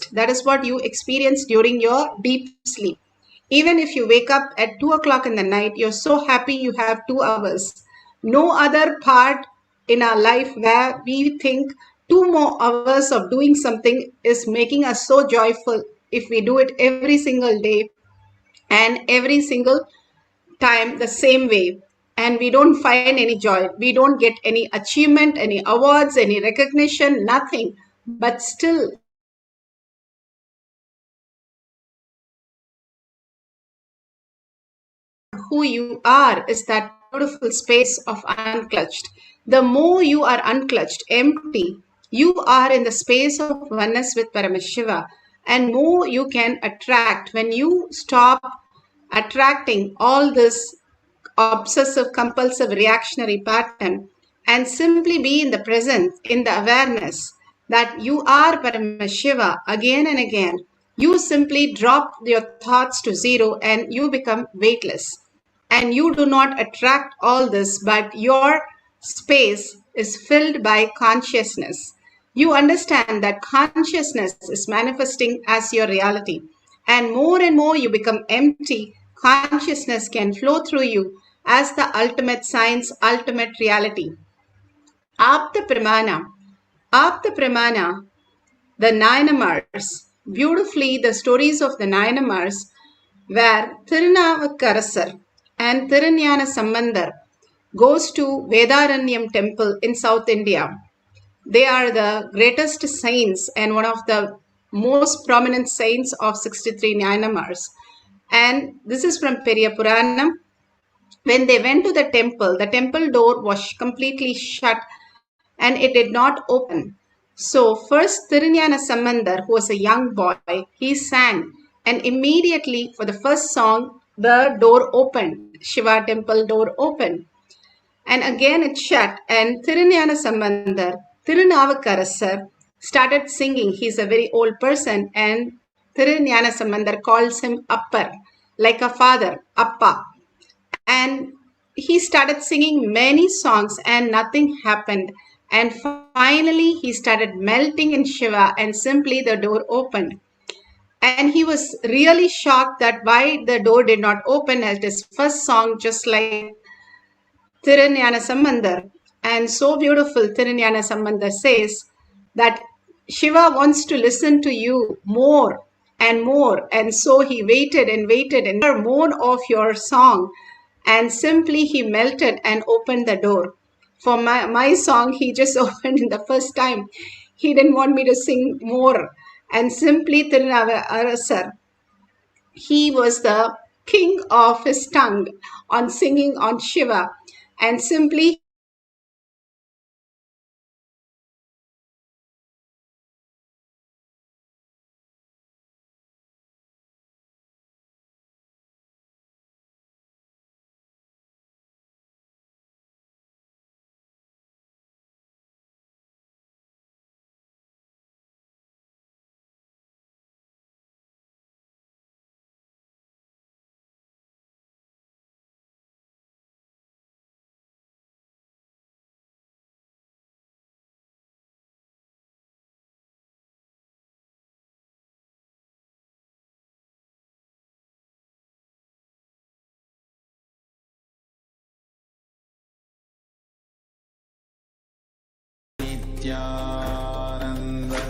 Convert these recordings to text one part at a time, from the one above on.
rest. That is what you experience during your deep sleep. Even if you wake up at 2 o'clock in the night, you're so happy you have 2 hours. No other part in our life where we think 2 more hours of doing something is making us so joyful if we do it every single day and every single time the same way, and we don't find any joy, we don't get any achievement, any awards, any recognition, nothing, but still who you are is that beautiful space of unclutched. The more you are unclutched, empty, you are in the space of oneness with Paramashiva, and more you can attract when you stop attracting all this obsessive compulsive reactionary pattern and simply be in the presence, in the awareness that you are Paramashiva again and again. You simply drop your thoughts to zero and you become weightless. And you do not attract all this, but your space is filled by consciousness. You understand that consciousness is manifesting as your reality. And more you become empty, consciousness can flow through you as the ultimate science, ultimate reality. Apta Pramana. Apta Pramana, the Nayanamars, beautifully the stories of the Nayanamars, where Thirunavukarasar and Thirunyana Sambandar goes to Vedaranyam temple in South India. They are the greatest saints and one of the most prominent saints of 63 Nayanamars. And this is from Periya Puranam. When they went to the temple door was completely shut and it did not open. So first Thirunyana Sambandar, who was a young boy, he sang, and immediately for the first song, the door opened, Shiva temple door opened. And again it shut, and Thirunyana Sambandar, Thirunavukarasar, started singing. He's a very old person, and Thirunyana Sambandar calls him Appar, like a father, Appa. And he started singing many songs and nothing happened. And finally, he started melting in Shiva and simply the door opened. And he was really shocked that why the door did not open at his first song, just like Thirunyana Sambandar. And so beautiful, Thirunyana Sambandar says that Shiva wants to listen to you more and more. And so he waited and waited and more of your song. And simply he melted and opened the door. For my song, he just opened in the first time. He didn't want me to sing more. And simply Thirunavarasar, he was the king of his tongue on singing on Shiva. And simply Nithyananda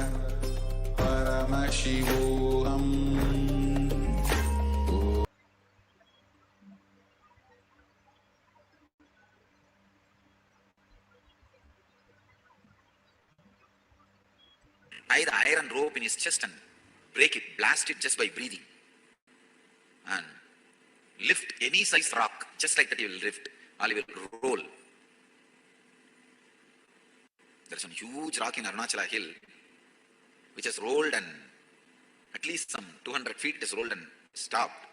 Paramashivoham. Tie the iron rope in his chest and break it, blast it just by breathing. And lift any size rock, just like that he will lift, or he will roll. There is a huge rock in Arunachala hill, which has rolled and at least some 200 feet it has rolled and stopped.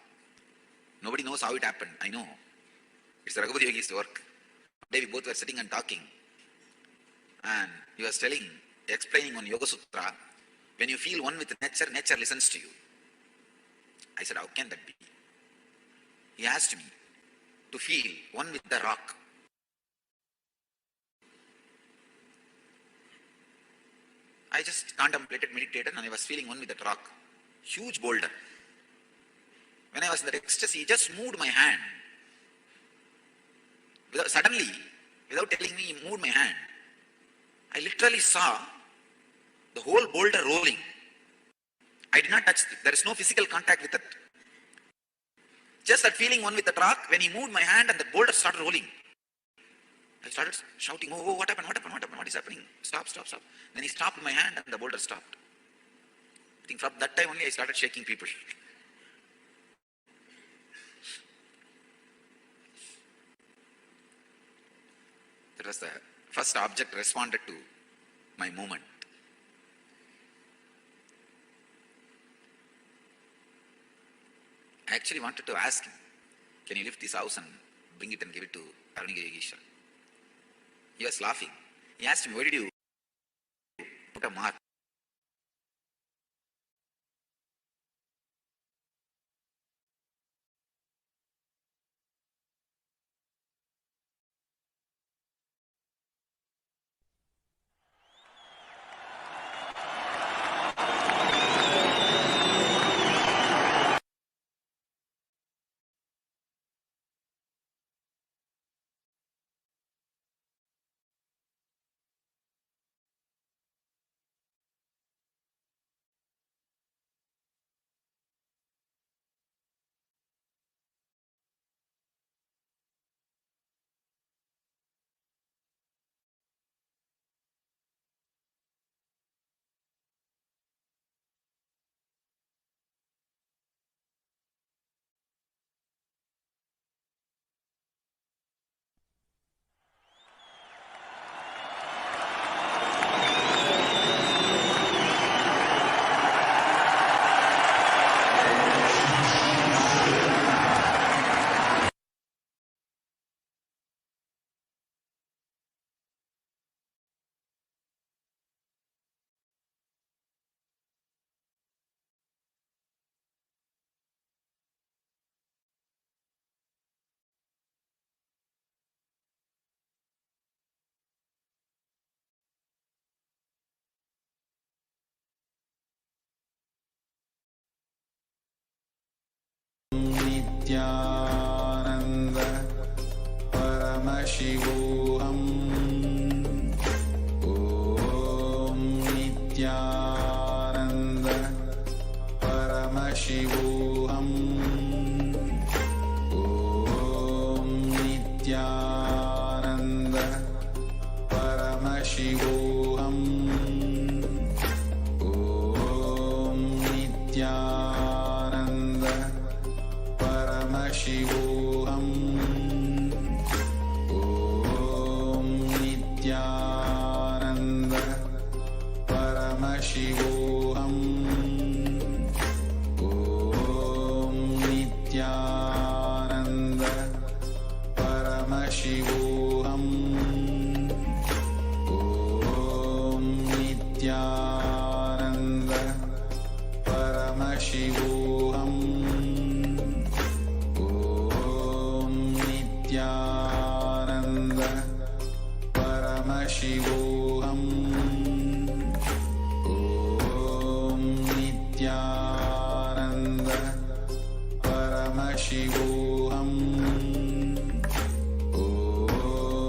Nobody knows how it happened, I know. It's Raghupati Yogi's work. Today we both were sitting and talking. And he was explaining on Yoga Sutra, when you feel one with nature, nature listens to you. I said, how can that be? He asked me to feel one with the rock. I just contemplated, meditated, and I was feeling one with that rock. Huge boulder. When I was in that ecstasy, he just moved my hand. Suddenly, without telling me, he moved my hand. I literally saw the whole boulder rolling. I did not touch it. There is no physical contact with it. Just that feeling one with the rock, when he moved my hand and the boulder started rolling. I started shouting, oh, what happened, what is happening? Stop. Then he stopped my hand and the boulder stopped. I think from that time only I started shaking people. That was the first object responded to my movement. I actually wanted to ask him, can you lift this house and bring it and give it to Arunagiri Isha? He was laughing. He asked me, where did you put a mark? Nithyananda Paramashivoham. Om Nithyananda Paramashivoham. Om Nithyananda Paramashivoham. Om Nithyananda Paramashivoham. Om Nithyananda Paramashivoham. Om Nithyananda Paramashivoham. Om Nithyananda Paramashivoham. Om Nithyananda Paramashivoham. Om Nithyananda Paramashivoham. Om Nithyananda Paramashivoham. Om Nithyananda Paramashivoham. Om Nithyananda Paramashivoham. Om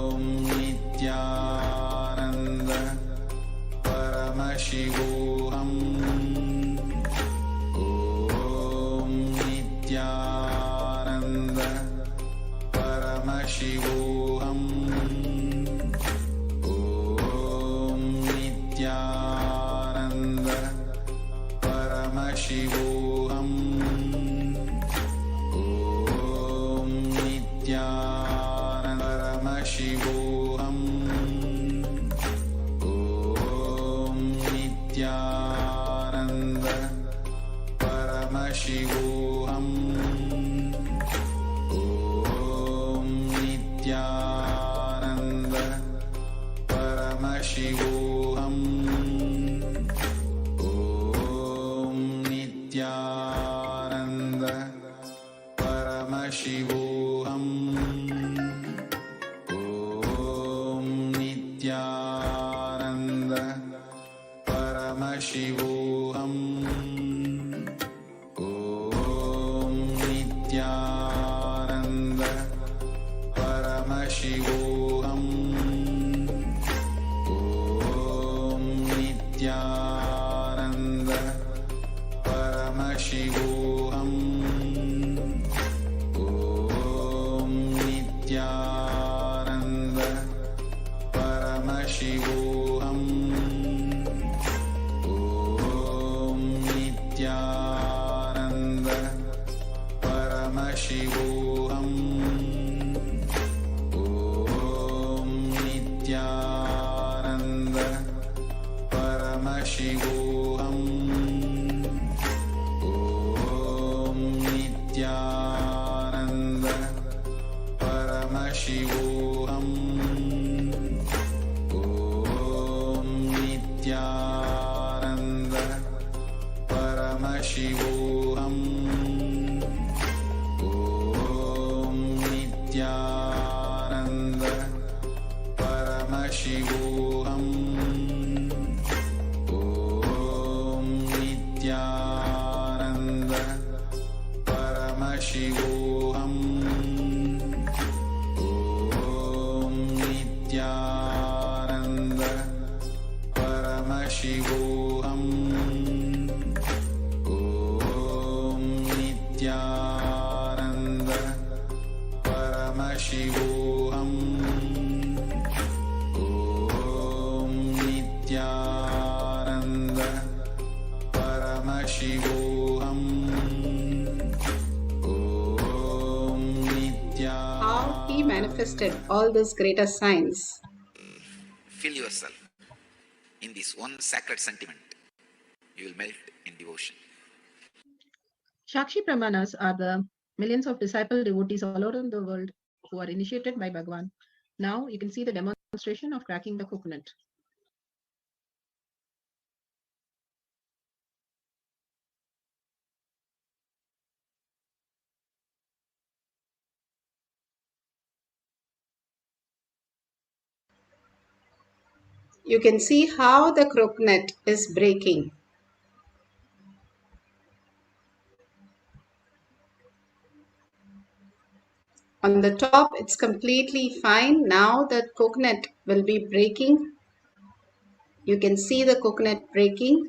Nithyananda Paramashivoham. Om Nithyananda Paramashivoham. Om Nithyananda Paramashivoham. Om Nithyananda Paramashivoham. Om Nithyananda Paramashivoham. Paramashivoham. Om Nithyananda Paramashivoham. Om Nithyananda Paramashivoham. Om Nithyananda Paramashivoham. Om Nithyananda Paramashivoham. Om Nithyananda Paramashivoham. Om Nithyananda Paramashivoham. Om Nithyananda Paramashivoham. Om Nithyananda Paramashivoham. Om Nithyananda Paramashivoham. Om Nithyananda Paramashivoham. Om Nithyananda. How he manifested all these greater signs. Fill yourself in this one sacred sentiment. You will melt in devotion. Shakshi Pramanas are the millions of disciple devotees all around the world who are initiated by Bhagavan. Now you can see the demonstration of cracking the coconut. You can see how the coconut is breaking. On the top, it's completely fine. Now the coconut will be breaking. You can see the coconut breaking.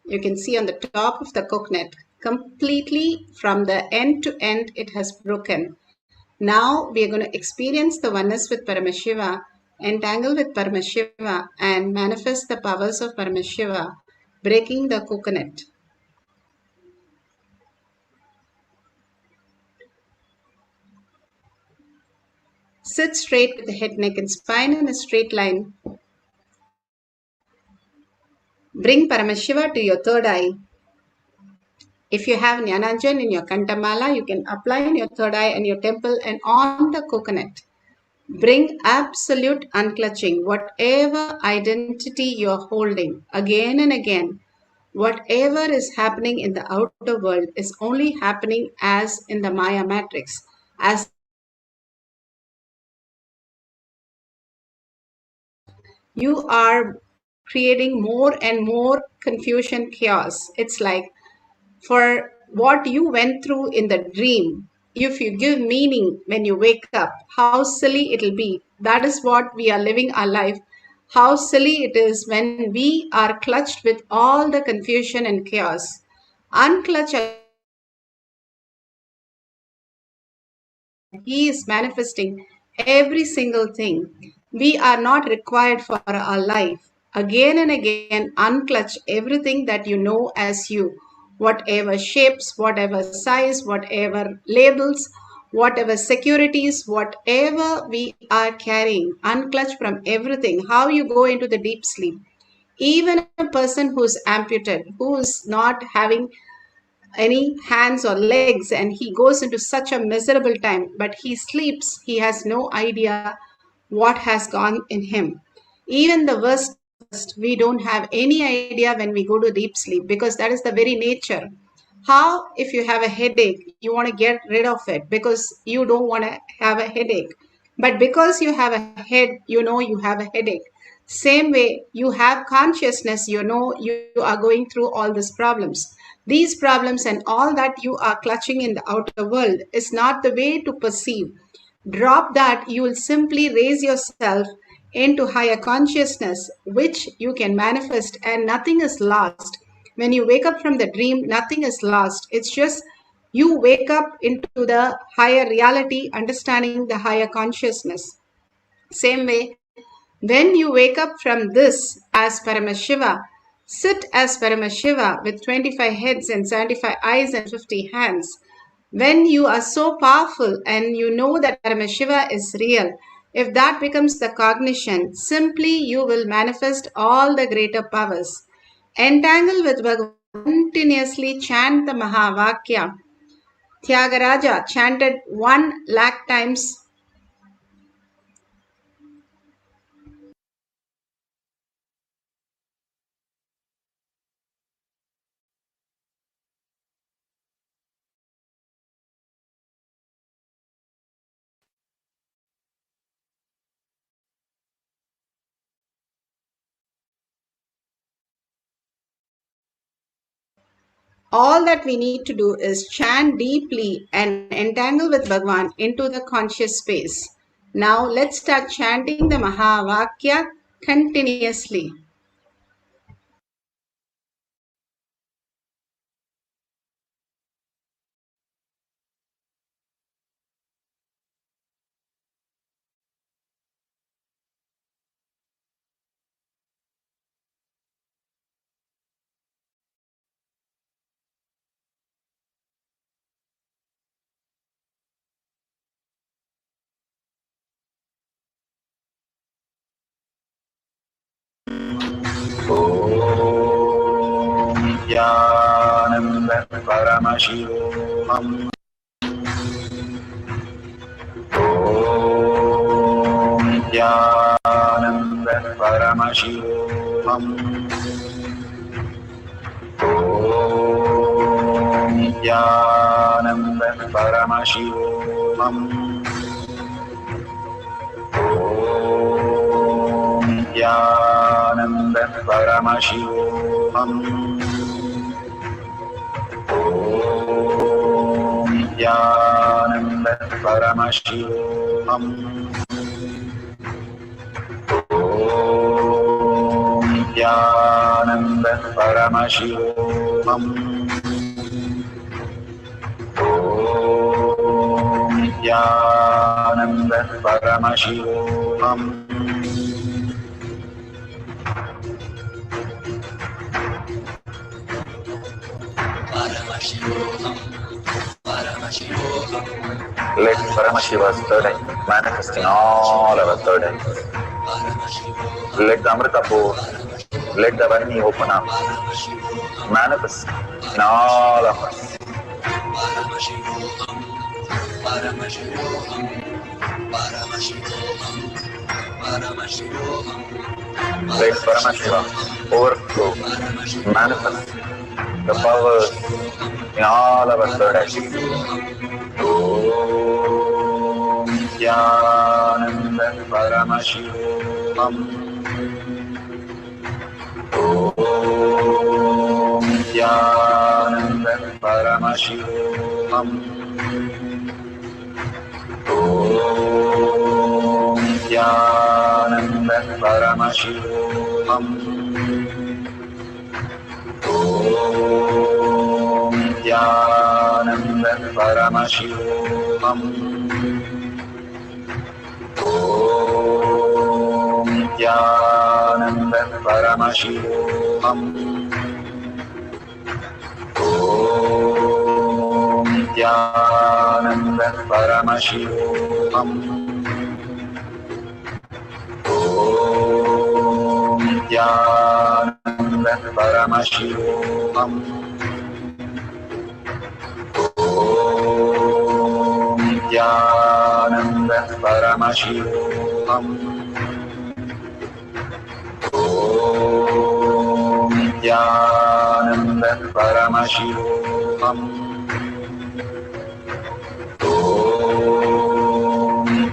You can see on the top of the coconut, completely from the end to end, it has broken. Now we are going to experience the oneness with Paramashiva, entangle with Paramashiva, and manifest the powers of Paramashiva, breaking the coconut. Sit straight with the head, neck, and spine in a straight line. Bring Paramashiva to your third eye. If you have Jnanajan in your Kantamala, you can apply in your third eye and your temple and on the coconut. Bring absolute unclutching, whatever identity you're holding, again and again. Whatever is happening in the outer world is only happening as in the Maya matrix, as you are creating more and more confusion, chaos. It's like for what you went through in the dream, if you give meaning when you wake up, how silly it'll be. That is what we are living our life. How silly it is when we are clutched with all the confusion and chaos. Unclutch. He is manifesting every single thing. We are not required for our life. Again and again, unclutch everything that you know as you. Whatever shapes, whatever size, whatever labels, whatever securities, whatever we are carrying, unclutch from everything. How you go into the deep sleep. Even a person who's amputated, who is not having any hands or legs, and he goes into such a miserable time, but he sleeps, he has no idea what has gone in him. Even the worst, we don't have any idea when we go to deep sleep, because that is the very nature. How, if you have a headache, you want to get rid of it because you don't want to have a headache. But because you have a head, you know you have a headache. Same way, you have consciousness, you know you are going through all these problems. These problems and all that you are clutching in the outer world is not the way to perceive. Drop that, you will simply raise yourself into higher consciousness, which you can manifest, and nothing is lost. When you wake up from the dream, nothing is lost. It's just you wake up into the higher reality, understanding the higher consciousness. Same way, when you wake up from this as Paramashiva, sit as Paramashiva with 25 heads and 75 eyes and 50 hands. When you are so powerful and you know that Paramashiva is real, if that becomes the cognition, simply you will manifest all the greater powers. Entangle with Bhagavan, continuously chant the Mahavakya. Tyagaraja chanted 1 lakh times. All that we need to do is chant deeply and entangle with Bhagwan into the conscious space. Now let's start chanting the Mahavakya continuously. Nithyananda Paramashivoham. Nithyananda Paramashivoham. Nithyananda Paramashivoham. Nithyananda Paramashivoham. Nithyananda Paramashivoham. Nithyananda Paramashivoham. Nithyananda Paramashivoham. Let Paramashiva's third eye manifest in all our third eyes. Let the Amrita pour, let the Varni open up, manifest in all of us. Let Paramashiva overflow, manifest the powers in all our third eyes. Om Nithyananda Paramashivoham. Om Nithyananda Paramashivoham. Om Nithyananda Paramashivoham. Om Nithyananda Paramashivoham. Om Nithyananda Paramashivoham. Om Nithyananda Paramashivoham. Om Nithyananda Paramashivoham. Om Nithyananda Paramashivoham. Om Nithyananda Paramashivoham.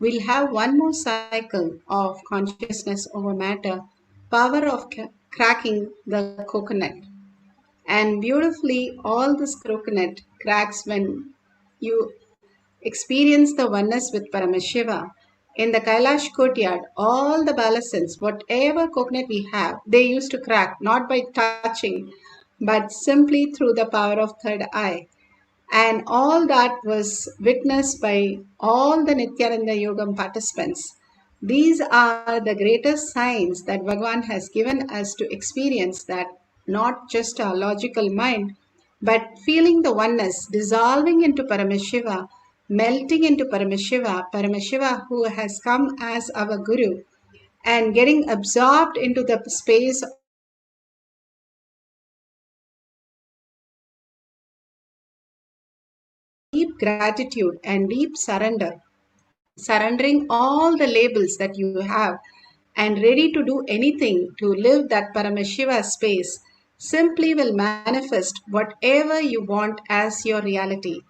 we'll have one more cycle of consciousness over matter, power of cracking the coconut. And beautifully, all this coconut cracks when you experience the oneness with Paramashiva. In the Kailash courtyard, all the balasins, whatever coconut we have, they used to crack, not by touching, but simply through the power of third eye. And all that was witnessed by all the Nithyananda Yogam participants. These are the greatest signs that Bhagavan has given us to experience that not just our logical mind, but feeling the oneness, dissolving into Paramashiva, melting into Paramashiva, Paramashiva who has come as our Guru, and getting absorbed into the space of deep gratitude and deep surrender, surrendering all the labels that you have and ready to do anything to live that Paramashiva space, simply will manifest whatever you want as your reality.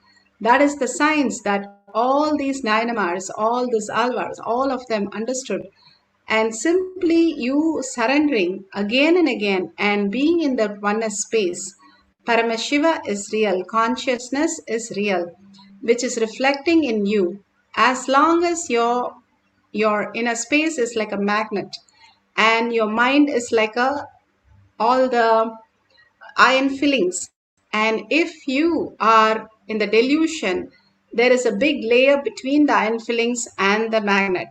That is the science that all these Nayanamars, all these Alvars, all of them understood. And simply you surrendering again and again and being in that oneness space, Paramashiva is real, consciousness is real, which is reflecting in you. As long as your inner space is like a magnet and your mind is like a all the iron fillings, and if you are in the delusion, there is a big layer between the iron fillings and the magnet.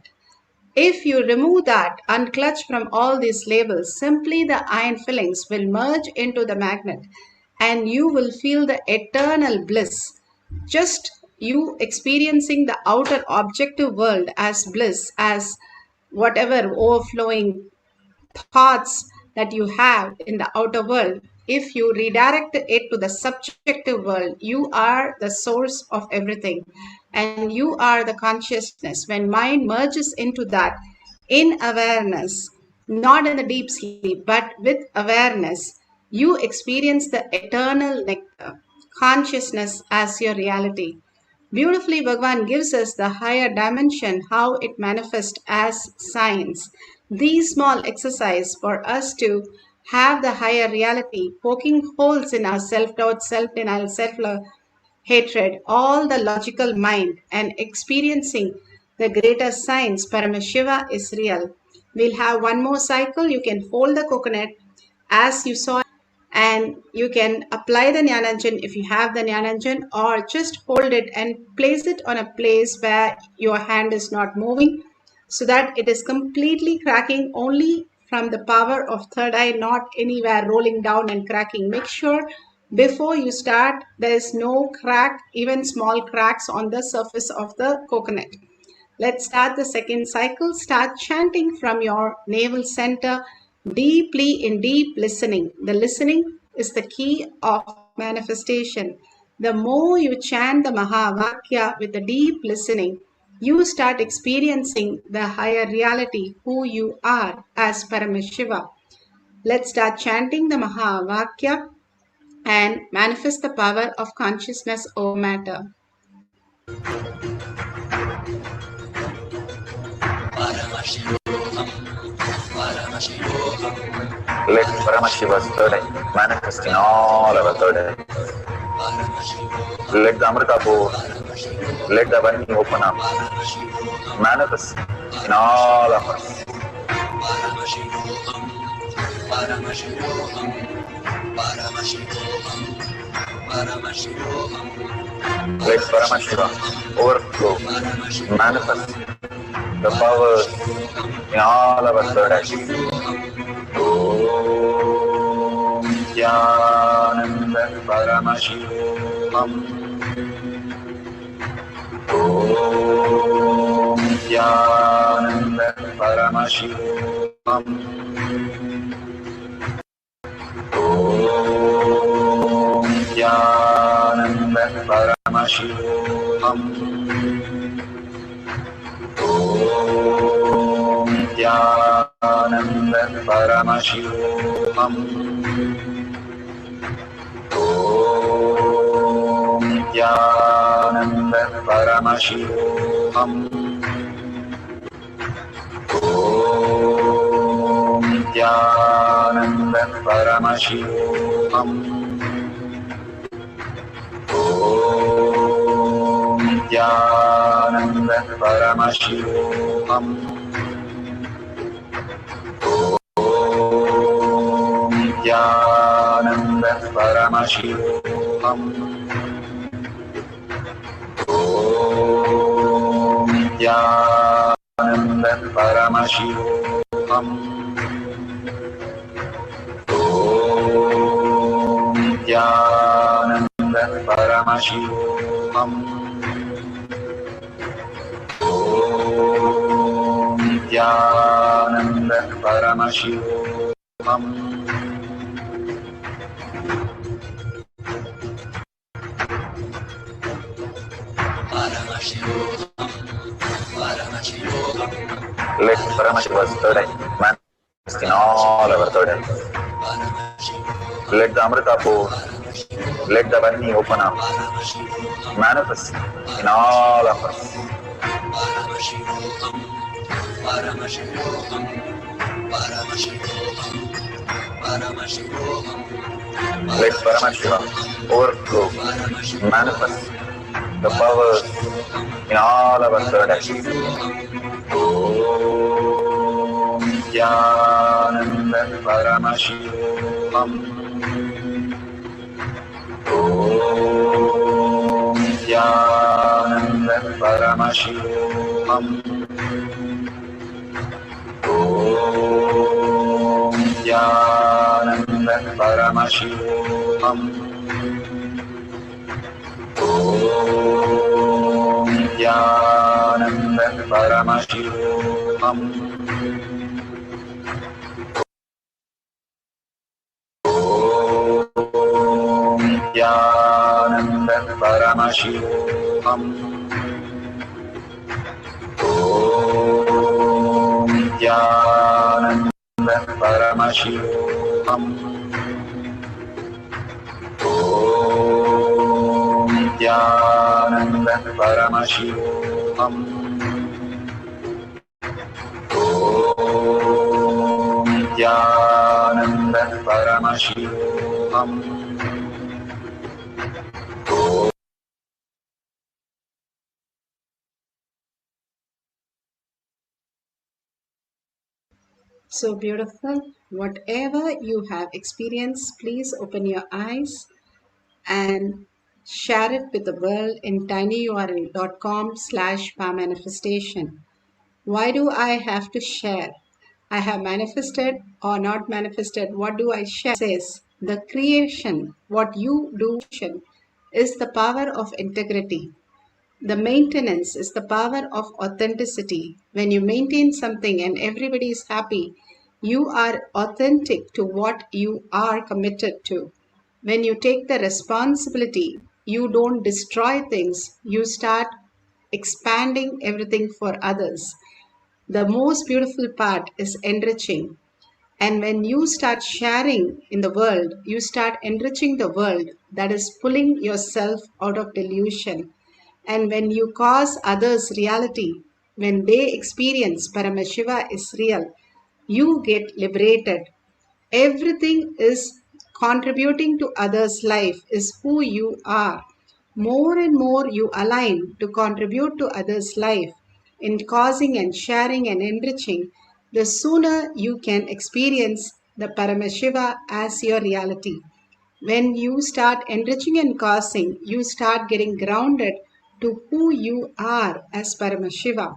If you remove that, unclutch from all these labels, simply the iron fillings will merge into the magnet and you will feel the eternal bliss. Just you experiencing the outer objective world as bliss, as whatever overflowing thoughts that you have in the outer world, if you redirect it to the subjective world, you are the source of everything and you are the consciousness. When mind merges into that in awareness, not in the deep sleep, but with awareness, you experience the eternal nectar, consciousness as your reality. Beautifully, Bhagavan gives us the higher dimension, how it manifests as science. These small exercise for us to have the higher reality, poking holes in our self-doubt, self-denial, self-love, hatred, all the logical mind, and experiencing the greater science, Paramashiva is real. We'll have one more cycle. You can fold the coconut as you saw, and you can apply the Jnananjan if you have the Jnananjan, or just hold it and place it on a place where your hand is not moving, so that it is completely cracking only from the power of third eye, not anywhere rolling down and cracking. Make sure before you start there is no crack, even small cracks on the surface of the coconut. Let's start the second cycle. Start chanting from your navel center deeply in deep listening. The listening is the key of manifestation. The more you chant the Mahavakya with the deep listening, you start experiencing the higher reality, who you are as Paramashiva. Let's start chanting the Mahavakya and manifest the power of consciousness over matter. Let Paramashiva's third eye manifest in all our third eye. Let the Amrita pour, let the Vani open up, manifest in all of us. Let Paramashiva overflow, manifest the powers in all our third eye. Om Nithyananda Paramashivoham. Om Nithyananda Paramashivoham. Om Nithyananda Paramashivoham. Om Nithyananda Paramashivoham. Om Nithyananda Paramashivoham. Paramashivoham. Om Nithyananda Paramashivoham. Om Nithyananda Paramashivoham. Om Nithyananda Paramashivoham. Om Nithyananda Paramashivoham. Om Nithyananda Paramashivoham. Let Paramashiva's third eye manifest in all our third eyes. Let the Amrita pour, let the Varni open up, manifest in all of us. Paramashivoham, Paramashivoham, Paramashivoham, Paramashivoham. Let Paramashiva overflow, manifest the powers in all our third eyes. Om Nithyananda Paramashivoham. Om Nithyananda Paramashivoham. Om Nithyananda Paramashivoham. Om Nithyananda Paramashivoham. Om Nithyananda Paramashivoham. Om Nithyananda Paramashivoham. Om Nithyananda Paramashivoham. Om Nithyananda Paramashivoham. So beautiful. Whatever you have experienced, please open your eyes and share it with the world in tinyurl.com/manifestation. Why do I have to share? I have manifested or not manifested. What do I share? It says the creation, what you do, is the power of integrity. The maintenance is the power of authenticity. When you maintain something and everybody is happy, you are authentic to what you are committed to. When you take the responsibility, you don't destroy things, you start expanding everything for others. The most beautiful part is enriching. And when you start sharing in the world, you start enriching the world, that is pulling yourself out of delusion. And when you cause others reality, when they experience Paramashiva is real, you get liberated. Everything is contributing to others' life is who you are. More and more you align to contribute to others' life in causing and sharing and enriching, the sooner you can experience the Paramashiva as your reality. When you start enriching and causing, you start getting grounded to who you are as Paramashiva.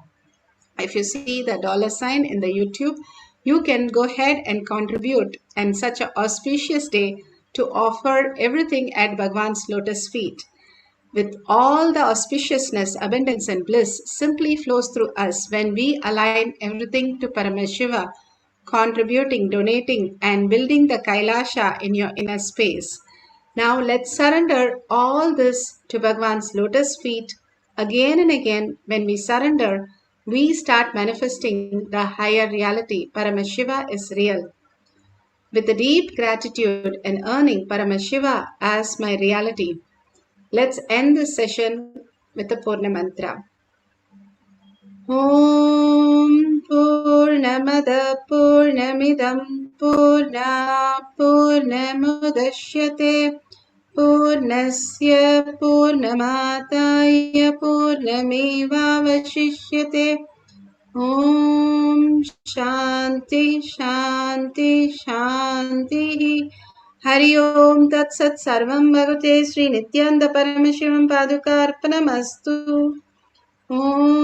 If you see the $sign in the YouTube, you can go ahead and contribute and such an auspicious day to offer everything at Bhagwan's lotus feet. With all the auspiciousness, abundance and bliss simply flows through us when we align everything to Paramashiva, contributing, donating and building the Kailasa in your inner space. Now let's surrender all this to Bhagwan's lotus feet. Again and again, when we surrender, we start manifesting the higher reality. Paramashiva is real. With a deep gratitude and earning Paramashiva as my reality, let's end this session with the Purna Mantra. Om Purnamada Purnamidam Purnat Purnamudashyate Purnasya Purnamataya Purnamevavashishyate Om Shanti Shanti Shanti Hari Om Tat Sat Sarvam Bhagavate Sri Nithyananda Paramashivam Padukarpanamastu Om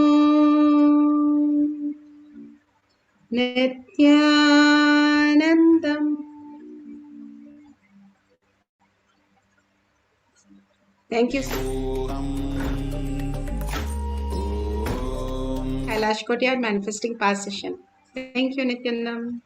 Nithyanandam. Thank you. Kailash Kotyar manifesting past session. Thank you, Nityanam.